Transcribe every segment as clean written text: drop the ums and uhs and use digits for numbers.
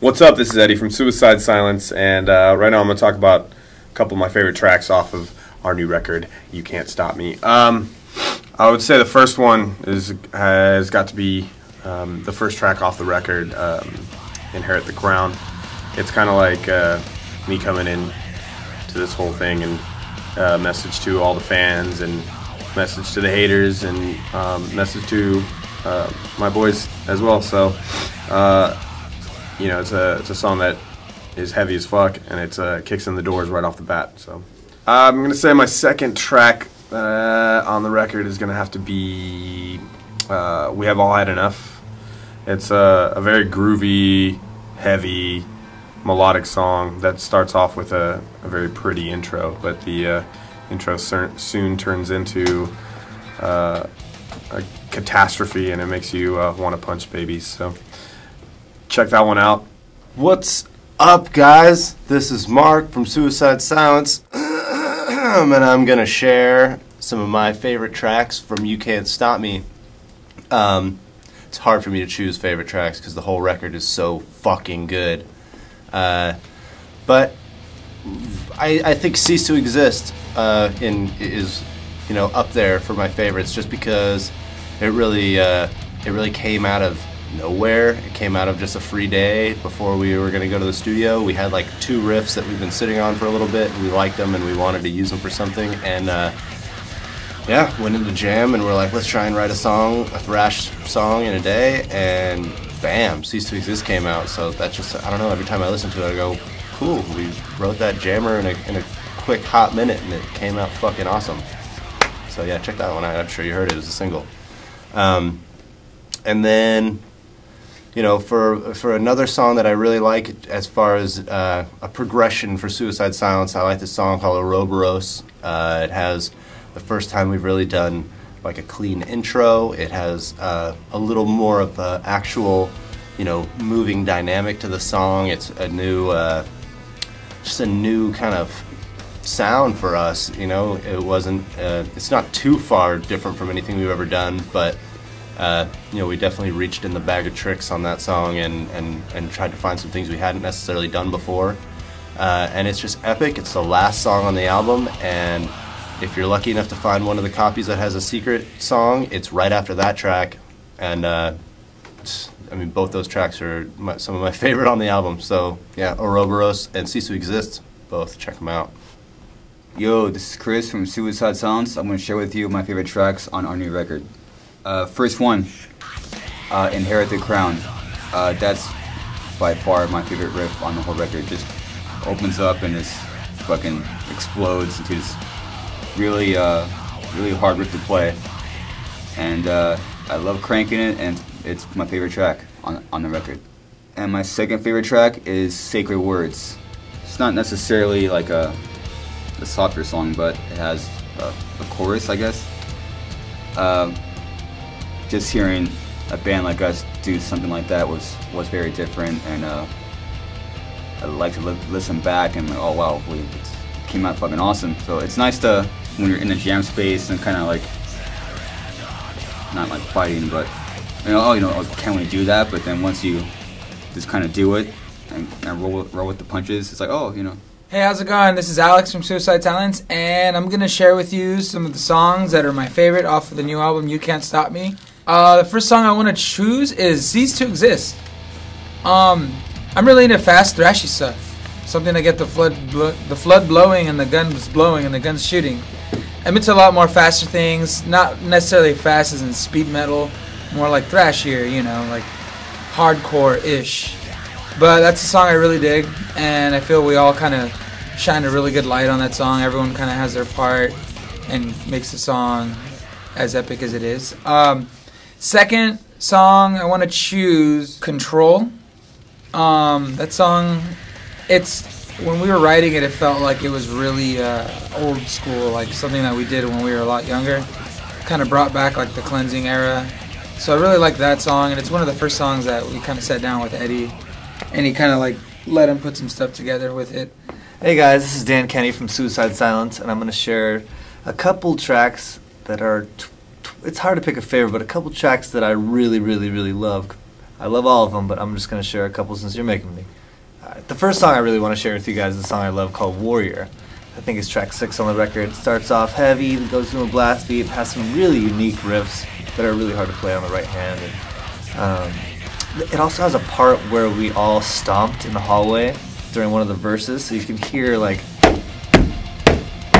What's up? This is Eddie from Suicide Silence, and right now I'm going to talk about a couple of my favorite tracks off of our new record, You Can't Stop Me. I would say the first one has got to be the first track off the record, Inherit the Crown. It's kind of like me coming in to this whole thing and message to all the fans and message to the haters and message to my boys as well. So, you know, it's a song that is heavy as fuck, and it kicks in the doors right off the bat. So I'm gonna say my second track on the record is gonna have to be We Have All Had Enough. It's a very groovy, heavy, melodic song that starts off with a very pretty intro, but the intro soon turns into a catastrophe, and it makes you want to punch babies. So check that one out. What's up, guys? This is Mark from Suicide Silence, and I'm gonna share some of my favorite tracks from You Can't Stop Me. It's hard for me to choose favorite tracks because the whole record is so fucking good. But I think Cease to Exist is, you know, up there for my favorites, just because it really came out of nowhere. It came out of just a free day before we were going to go to the studio. We had like 2 riffs that we've been sitting on for a little bit, and we liked them and we wanted to use them for something, and yeah, went into jam and we're like, let's try and write a thrash song in a day, and bam, Cease to Exist came out. So that's just, I don't know, every time I listen to it I go, cool, we wrote that jammer in a quick hot minute and it came out fucking awesome. So yeah, check that one out. I'm sure you heard it as a single. And then, you know, for another song that I really like as far as a progression for Suicide Silence, I like this song called Ouroboros. It has the first time we've really done like a clean intro. It has a little more of an actual, you know, moving dynamic to the song. It's a new, just a new kind of sound for us. You know, it wasn't, it's not too far different from anything we've ever done, but you know, we definitely reached in the bag of tricks on that song and tried to find some things we hadn't necessarily done before. And it's just epic. It's the last song on the album, and if you're lucky enough to find one of the copies that has a secret song, it's right after that track. And I mean, both those tracks are some of my favorite on the album. So yeah, Ouroboros and Cease to Exist, both check them out. Yo, this is Chris from Suicide Silence. I'm going to share with you my favorite tracks on our new record. First one, Inherit the Crown. That's by far my favorite riff on the whole record. Just opens up and just fucking explodes into this really hard riff to play. And I love cranking it, and it's my favorite track on the record. And my second favorite track is Sacred Words. It's not necessarily like a softer song, but it has a chorus, I guess. Just hearing a band like us do something like that was very different, and I like to listen back and like, oh wow, it came out fucking awesome. So it's nice to, when you're in the jam space and kind of like, not like fighting, but you know, oh, you know, can we do that? But then once you just kind of do it and roll with the punches, it's like, oh, you know. Hey, how's it going? This is Alex from Suicide Silence, and I'm going to share with you some of the songs that are my favorite off of the new album, You Can't Stop Me. The first song I want to choose is Cease to Exist. I'm really into fast, thrashy stuff. Something to get the flood blowing and the guns blowing and the guns shooting. I'm into a lot more faster things, not necessarily fast as in speed metal, more like thrashier, you know, like hardcore-ish. But that's a song I really dig, and I feel we all kind of shine a really good light on that song. Everyone kind of has their part and makes the song as epic as it is. Second song, I want to choose Control. That song, when we were writing it, it felt like it was really old school, like something that we did when we were a lot younger. Kind of brought back like the Cleansing era. So I really like that song, and it's one of the first songs that we kind of sat down with Eddie, and he kind of like let him put some stuff together with it. Hey guys, this is Dan Kenny from Suicide Silence, and I'm going to share a couple tracks that are, it's hard to pick a favorite, but a couple tracks that I really, really, really love. I love all of them, but I'm just going to share a couple since you're making me. The first song I really want to share with you guys is a song I love called Warrior. I think it's track 6 on the record. It starts off heavy, goes to a blast beat, has some really unique riffs that are really hard to play on the right hand. And, it also has a part where we all stomped in the hallway during one of the verses, so you can hear like,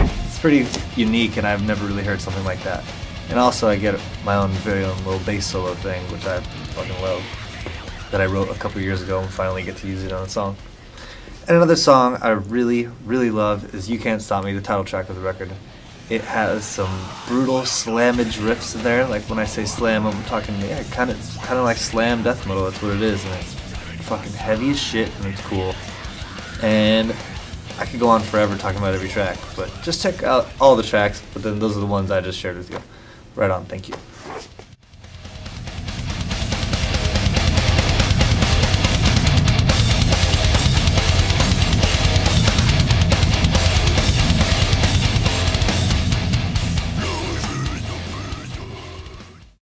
it's pretty unique, and I've never really heard something like that. And also I get my own very own little bass solo thing, which I fucking love, that I wrote a couple years ago and finally get to use it on a song. And another song I really, really love is You Can't Stop Me, the title track of the record. It has some brutal slammage riffs in there. Like when I say slam, I'm talking, yeah, kind of like slam death metal. That's what it is, and it's fucking heavy as shit, and it's cool. And I could go on forever talking about every track, but just check out all the tracks. But then those are the ones I just shared with you. Right on. Thank you.